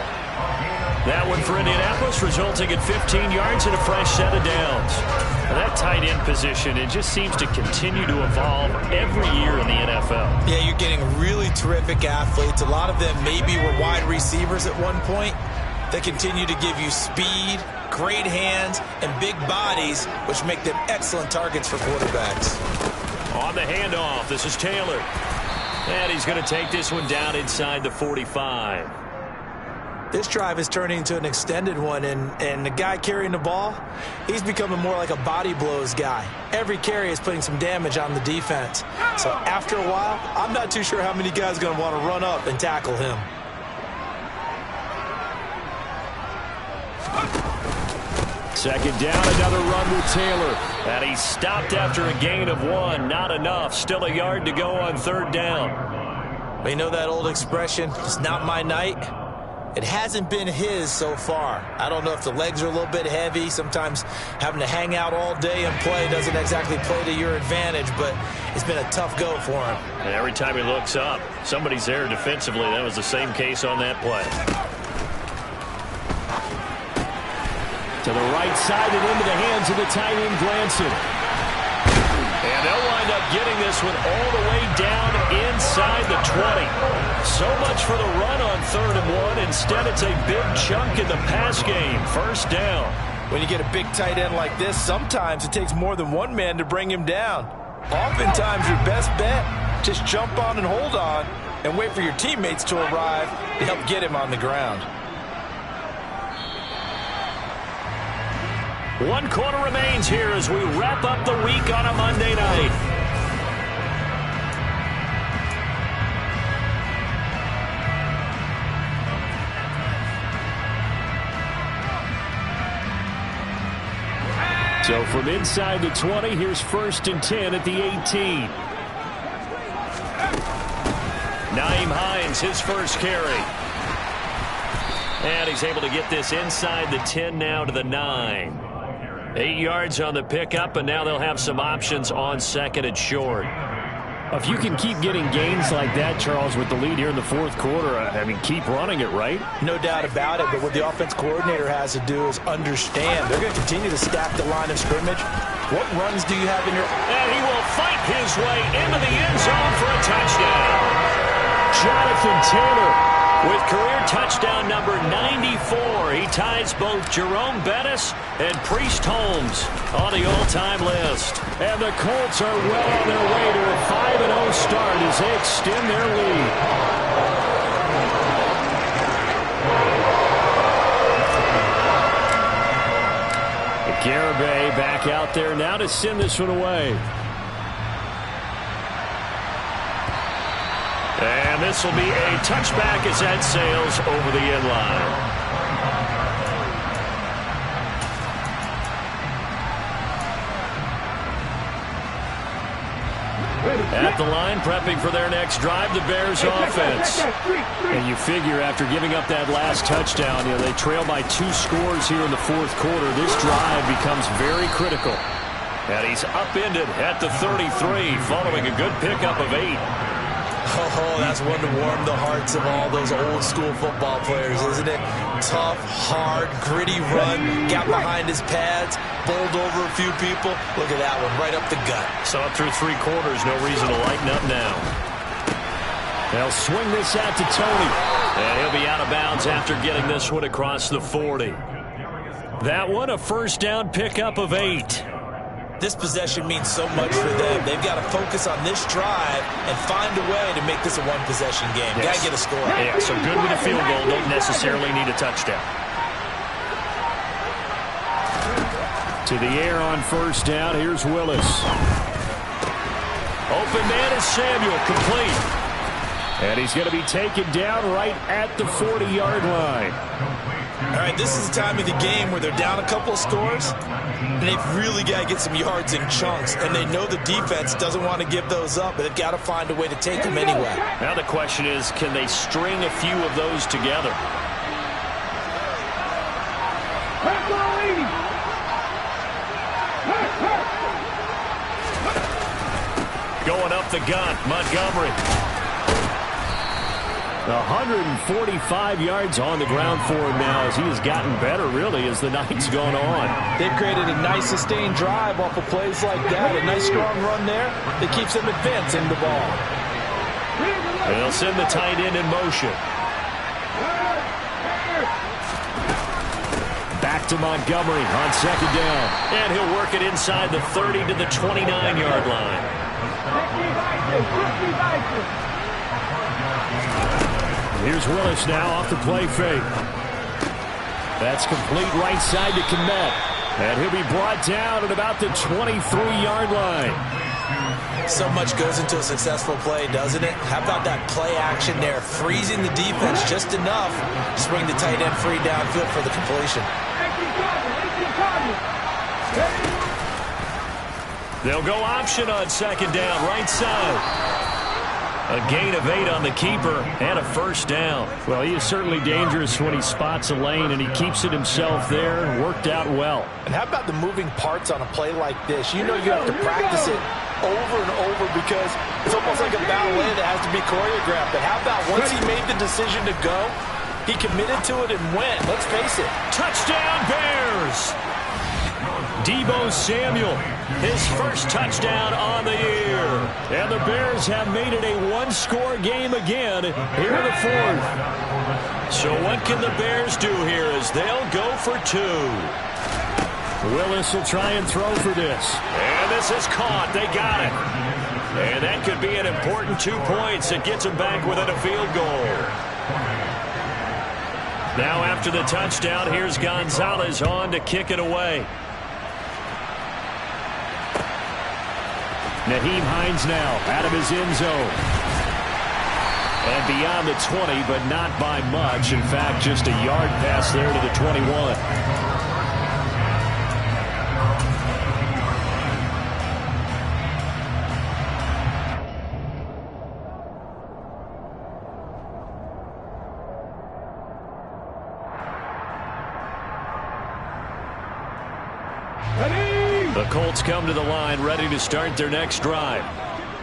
That one for Indianapolis, resulting in 15 yards and a fresh set of downs. Now that tight end position, it just seems to continue to evolve every year in the NFL. Yeah, you're getting really terrific athletes. A lot of them maybe were wide receivers at one point. They continue to give you speed, great hands, and big bodies, which make them excellent targets for quarterbacks. On the handoff, this is Taylor. And he's going to take this one down inside the 45. This drive is turning into an extended one, and the guy carrying the ball, he's becoming more like a body blows guy. Every carry is putting some damage on the defense. So after a while, I'm not too sure how many guys are going to want to run up and tackle him. Second down, another run with Taylor. And he stopped after a gain of 1. Not enough. Still a yard to go on third down. Well, you know that old expression, it's not my night? It hasn't been his so far. I don't know if the legs are a little bit heavy. Sometimes having to hang out all day and play doesn't exactly play to your advantage, but it's been a tough go for him. And every time he looks up, somebody's there defensively. That was the same case on that play. To the right side and into the hands of the tight end, Glanson. And they'll wind up getting this one all the way down inside the 20. So much for the run on 3rd and 1. Instead, it's a big chunk in the pass game. First down. When you get a big tight end like this, sometimes it takes more than one man to bring him down. Oftentimes, your best bet, just jump on and hold on and wait for your teammates to arrive to help get him on the ground. 1 quarter remains here as we wrap up the week on a Monday night. So from inside the 20, here's 1st and 10 at the 18. Nyheim Hines, his first carry. And he's able to get this inside the 10 now to the 9. 8 yards on the pickup, and now they'll have some options on 2nd and short. If you can keep getting gains like that, Charles, with the lead here in the 4th quarter, I mean, keep running it, right? No doubt about it, but what the offense coordinator has to do is understand. They're going to continue to stack the line of scrimmage. What runs do you have in your... And he will fight his way into the end zone for a touchdown. Jonathan Taylor with career touchdown number 94. He ties both Jerome Bettis and Priest Holmes on the all-time list. And the Colts are well on their way to a 5-0 start as they extend their lead. Garibay back out there now to send this one away. And this will be a touchback as that sails over the end line. At the line, prepping for their next drive, the Bears offense. And you figure after giving up that last touchdown, you know, they trail by 2 scores here in the 4th quarter. This drive becomes very critical. And he's upended at the 33 following a good pickup of 8. Oh, that's one to warm the hearts of all those old school football players, isn't it? Tough, hard, gritty run, got behind his pads, bowled over a few people. Look at that one, right up the gut. So up through 3 quarters, no reason to lighten up now. They'll swing this out to Tony. And he'll be out of bounds after getting this one across the 40. That one, a first down pickup of 8. This possession means so much for them. They've got to focus on this drive and find a way to make this a one-possession game. Yes. Got to get a score. Yeah, so good with a field goal. Don't necessarily need a touchdown. To the air on first down. Here's Willis. Open man is Samuel, complete. And he's going to be taken down right at the 40-yard line. All right, this is the time of the game where they're down a couple of scores, and they've really got to get some yards in chunks, and they know the defense doesn't want to give those up, but they've got to find a way to take them anyway. Now the question is, can they string a few of those together? Going up the gut, Montgomery. 145 yards on the ground for him now as he has gotten better, really, as the night's gone on. They've created a nice sustained drive off of plays like that. A nice strong run there that keeps them advancing the ball. They'll send the tight end in motion. to Montgomery on second down. And he'll work it inside the 30 to the 29-yard line. Here's Willis now off the play fake. That's complete right side to Kmet. And he'll be brought down at about the 23-yard line. So much goes into a successful play, doesn't it? How about that play action there? Freezing the defense just enough to swing the tight end free downfield for the completion. They'll go option on second down, right side. A gain of 8 on the keeper and a first down. Well, he is certainly dangerous when he spots a lane, and he keeps it himself there. Worked out well. And how about the moving parts on a play like this? You know you have to practice it over and over because it's almost like a ballet that has to be choreographed. But how about once he made the decision to go, he committed to it and went. Let's face it. Touchdown, Bears! Deebo Samuel, his first touchdown on the year. And the Bears have made it a one-score game again here in the fourth. So what can the Bears do here as they'll go for 2? Willis will try and throw for this. And this is caught. They got it. And that could be an important 2 points. It gets them back within a field goal. Now after the touchdown, here's Gonzalez on to kick it away. Nyheim Hines now out of his end zone. And beyond the 20, but not by much. In fact, just a yard pass there to the 21. The Colts come to the line ready to start their next drive.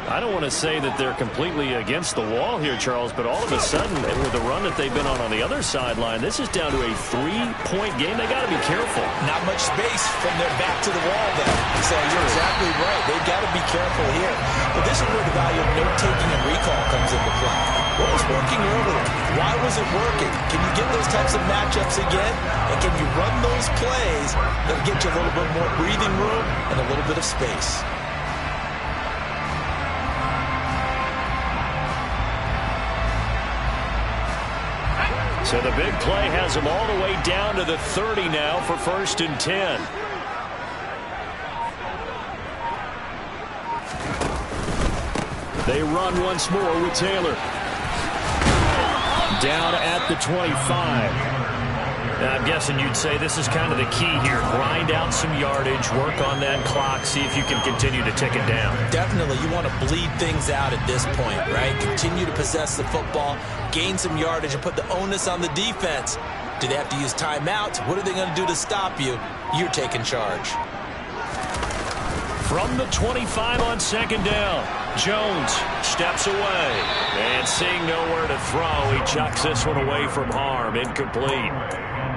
I don't want to say that they're completely against the wall here, Charles, but all of a sudden, with the run that they've been on the other sideline, this is down to a 3-point game. They got to be careful. Not much space from their back to the wall there. So you're exactly right. They've got to be careful here. But this is where the value of note-taking and recall comes into play. What was working earlier? Why was it working? Can you get those types of matchups again? And can you run those plays that get you a little bit more breathing room and a little bit of space? So the big play has them all the way down to the 30 now for 1st and 10. They run once more with Taylor. Down at the 25. Now, I'm guessing you'd say this is kind of the key here. Grind out some yardage, work on that clock, see if you can continue to tick it down. Definitely. You want to bleed things out at this point, right? Continue to possess the football, gain some yardage, and put the onus on the defense. Do they have to use timeouts? What are they going to do to stop you? You're taking charge. From the 25 on second down, Jones steps away. And seeing nowhere to throw, he chucks this one away from harm. Incomplete.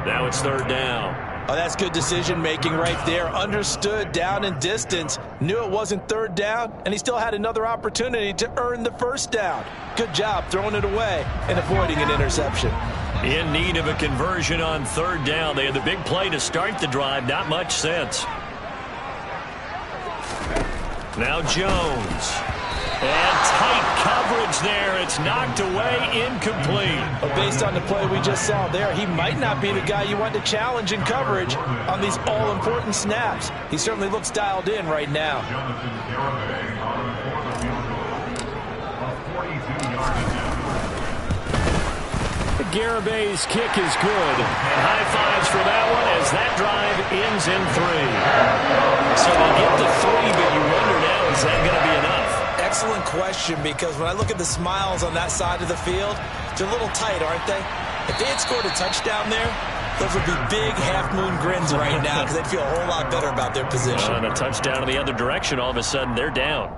Now it's 3rd down. Oh, that's good decision-making right there. Understood down and distance. Knew it wasn't 3rd down, and he still had another opportunity to earn the 1st down. Good job throwing it away and avoiding an interception. In need of a conversion on 3rd down. They had the big play to start the drive. Not much sense. Now Jones. And tight coverage there. It's knocked away, incomplete. But based on the play we just saw there, he might not be the guy you want to challenge in coverage on these all-important snaps. He certainly looks dialed in right now. Garabay's kick is good. And high fives for that one as that drive ends in 3. So they get to 3, but you wonder now, is that going to be enough? Excellent question, because when I look at the smiles on that side of the field, they're a little tight, aren't they? If they had scored a touchdown there, those would be big half-moon grins right now because they'd feel a whole lot better about their position. And a touchdown in the other direction, all of a sudden they're down.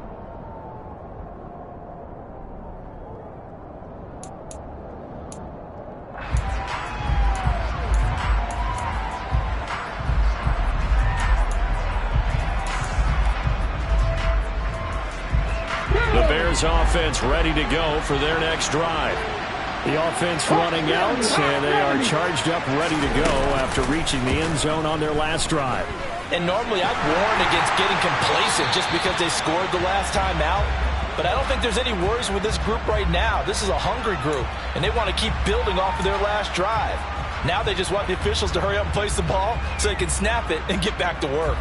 The Bears offense ready to go for their next drive. The offense running out, and they are charged up, ready to go after reaching the end zone on their last drive. And normally I'd warn against getting complacent just because they scored the last time out. But I don't think there's any worries with this group right now. This is a hungry group, and they want to keep building off of their last drive. Now they just want the officials to hurry up and place the ball so they can snap it and get back to work.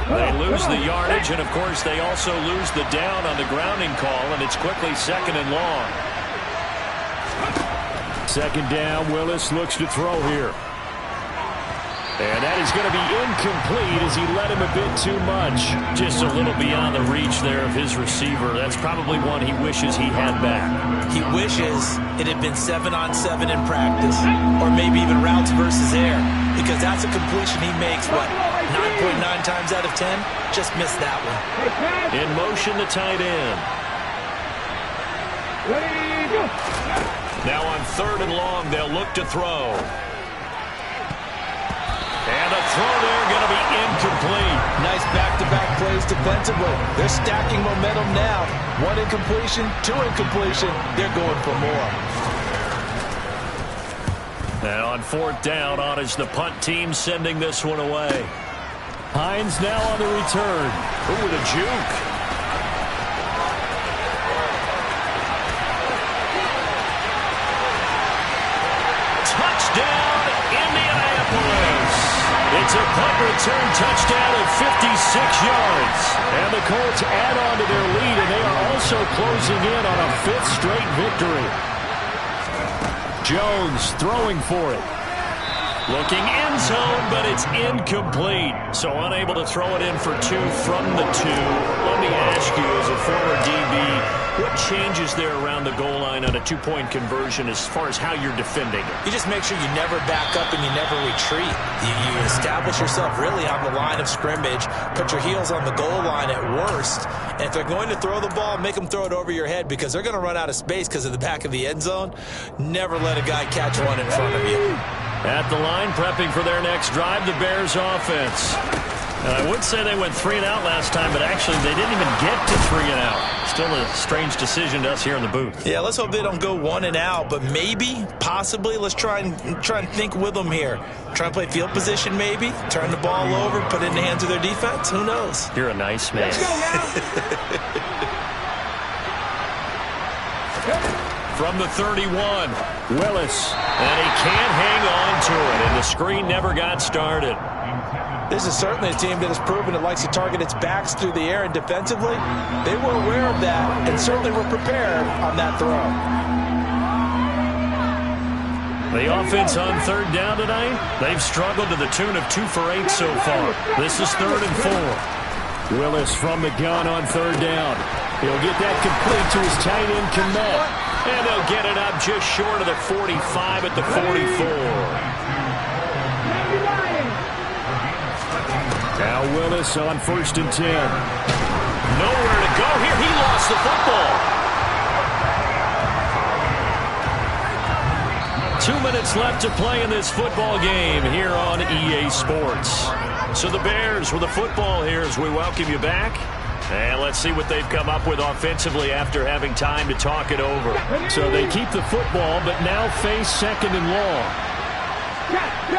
They lose the yardage, and, of course, they also lose the down on the grounding call, and it's quickly 2nd and long. 2nd down, Willis looks to throw here. And that is going to be incomplete as he led him a bit too much. Just a little beyond the reach there of his receiver. That's probably one he wishes he had back. He wishes it had been 7-on-7 in practice, or maybe even routes versus air, because that's a completion he makes, what, 9.9 times out of 10? Just missed that one. In motion, the tight end. Now on 3rd and long, they'll look to throw. And a throw there going to be incomplete. Nice back-to-back plays defensively. They're stacking momentum now. 1 incompletion, 2 incompletion. They're going for more. And on 4th down, on is the punt team sending this one away. Hines now on the return. Ooh, with a juke. Touchdown, Indianapolis. It's a punt return touchdown of 56 yards. And the Colts add on to their lead, and they are also closing in on a 5th straight victory. Jones throwing for it. Looking end zone, but it's incomplete. So unable to throw it in for 2 from the 2. Let me ask you, as a former DB, what changes there around the goal line on a 2-point conversion as far as how you're defending it? You just make sure you never back up and you never retreat. You establish yourself really on the line of scrimmage, put your heels on the goal line at worst, and if they're going to throw the ball, make them throw it over your head because they're going to run out of space because of the back of the end zone. Never let a guy catch one in front of you. At the line, prepping for their next drive, the Bears offense. And I would say they went 3 and out last time, but actually they didn't even get to 3 and out. Still a strange decision to us here in the booth. Yeah, let's hope they don't go 1 and out, but maybe, possibly, let's try and think with them here. Try and play field position maybe, turn the ball over, put it in the hands of their defense. Who knows? You're a nice man. Let's go now. From the 31, Willis. And he can't hang on to it, and the screen never got started. This is certainly a team that has proven it likes to target its backs through the air, and defensively, they were aware of that and certainly were prepared on that throw. The offense on 3rd down tonight, they've struggled to the tune of 2 for 8 so far. This is 3rd and 4. Willis from the gun on 3rd down. He'll get that complete to his tight end, Kmet. And they'll get it up just short of the 45 at the 44. Now Willis on 1st and 10. Nowhere to go here. He lost the football. 2 minutes left to play in this football game here on EA Sports. So the Bears with the football here as we welcome you back. And let's see what they've come up with offensively after having time to talk it over. So they keep the football, but now face 2nd and long.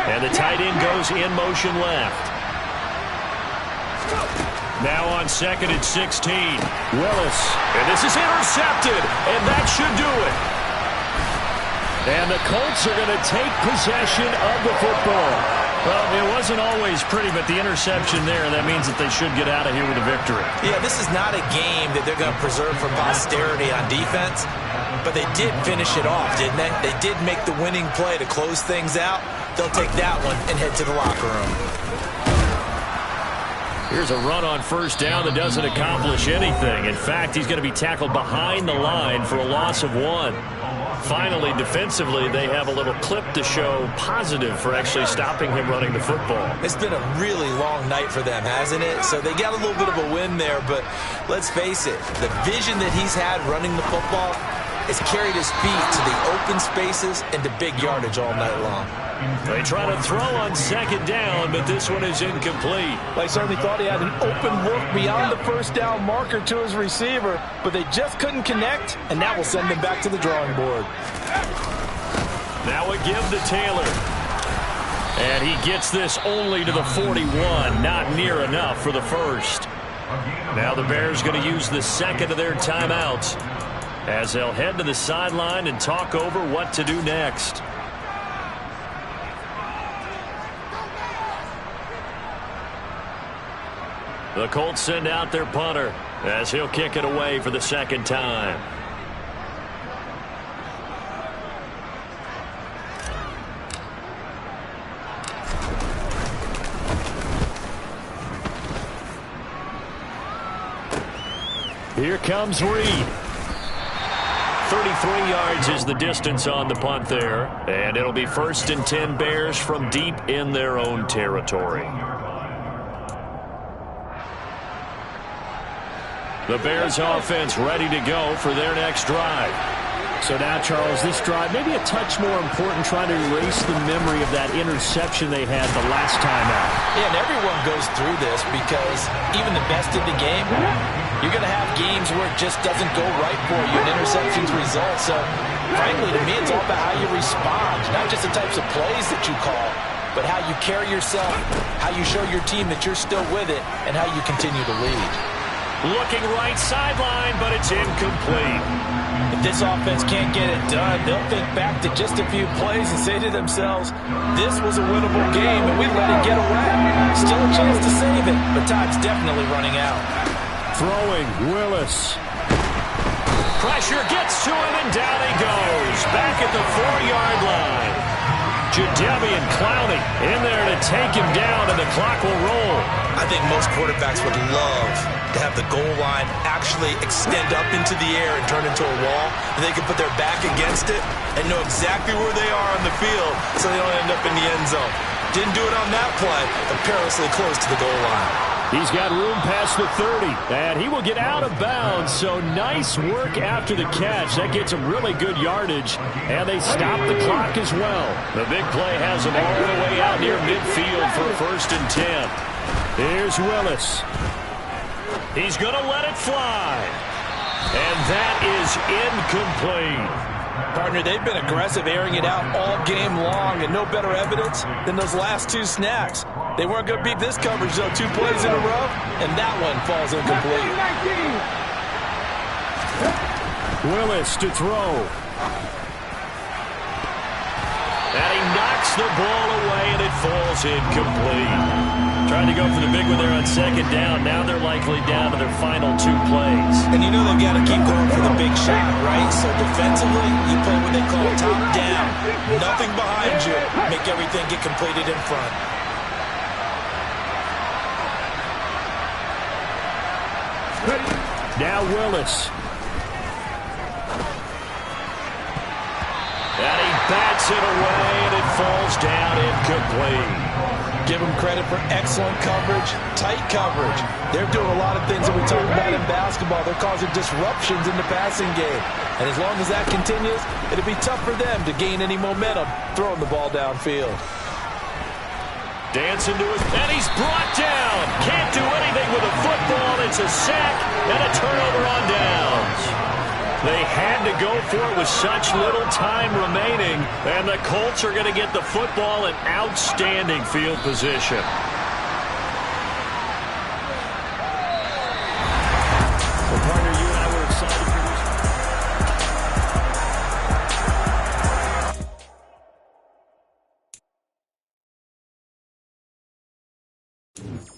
And the tight end goes in motion left. Now on 2nd and 16. Willis. And this is intercepted. And that should do it. And the Colts are going to take possession of the football. Well, it wasn't always pretty, but the interception there, that means that they should get out of here with a victory. Yeah, this is not a game that they're going to preserve for posterity on defense, but they did finish it off, didn't they? They did make the winning play to close things out. They'll take that one and head to the locker room. Here's a run on 1st down that doesn't accomplish anything. In fact, he's going to be tackled behind the line for a loss of 1. Finally, defensively, they have a little clip to show positive for actually stopping him running the football. It's been a really long night for them, hasn't it? So they got a little bit of a win there, but let's face it, the vision that he's had running the football has carried his feet to the open spaces and to big yardage all night long. They try to throw on 2nd down, but this one is incomplete. They certainly thought he had an open look beyond the 1st down marker to his receiver, but they just couldn't connect, and that will send them back to the drawing board. Now a give to Taylor. And he gets this only to the 41. Not near enough for the first. Now the Bears going to use the second of their timeouts as they'll head to the sideline and talk over what to do next. The Colts send out their punter as he'll kick it away for the second time. Here comes Reed. 33 yards is the distance on the punt there. And it'll be 1st and 10 Bears from deep in their own territory. The Bears offense ready to go for their next drive. So now, Charles, this drive maybe a touch more important, trying to erase the memory of that interception they had the last time out. Yeah, and everyone goes through this because even the best in the game, you're going to have games where it just doesn't go right for you and interceptions result. So, frankly, to me, it's all about how you respond, not just the types of plays that you call, but how you carry yourself, how you show your team that you're still with it, and how you continue to lead. Looking right sideline, but it's incomplete. If this offense can't get it done, they'll think back to just a few plays and say to themselves, this was a winnable game, and we let it get away. Still a chance to save it, but time's definitely running out. Throwing, Willis. Pressure gets to him, and down he goes. Back at the 4-yard line. Jadeveon Clowney in there to take him down, and the clock will roll. I think most quarterbacks would love to have the goal line actually extend up into the air and turn into a wall, and they can put their back against it and know exactly where they are on the field so they don't end up in the end zone. Didn't do it on that play, but perilously close to the goal line. He's got room past the 30, and he will get out of bounds. So nice work after the catch. That gets him really good yardage, and they stop the clock as well. The big play has him all the way out near midfield for 1st and 10. Here's Willis. He's going to let it fly. And that is incomplete. Partner, they've been aggressive, airing it out all game long, and no better evidence than those last 2 snacks. They weren't going to beat this coverage, though, 2 plays in a row, and that one falls incomplete. Willis to throw. And he knocks the ball away, and it falls incomplete. Trying to go for the big one there on 2nd down. Now they're likely down to their final 2 plays. And you know they've got to keep going for the big shot, right? So defensively, you play what they call top down. Nothing behind you. Make everything get completed in front. Now Willis. And he bats it away, and it falls down incomplete. Give them credit for excellent coverage, tight coverage. They're doing a lot of things that we talk about in basketball. They're causing disruptions in the passing game. And as long as that continues, it'll be tough for them to gain any momentum throwing the ball downfield. Dancing to his, and he's brought down. Can't do anything with a football. It's a sack and a turnover on downs. They had to go for it with such little time remaining, and the Colts are going to get the football in outstanding field position. Well, partner, you and I were excited for this.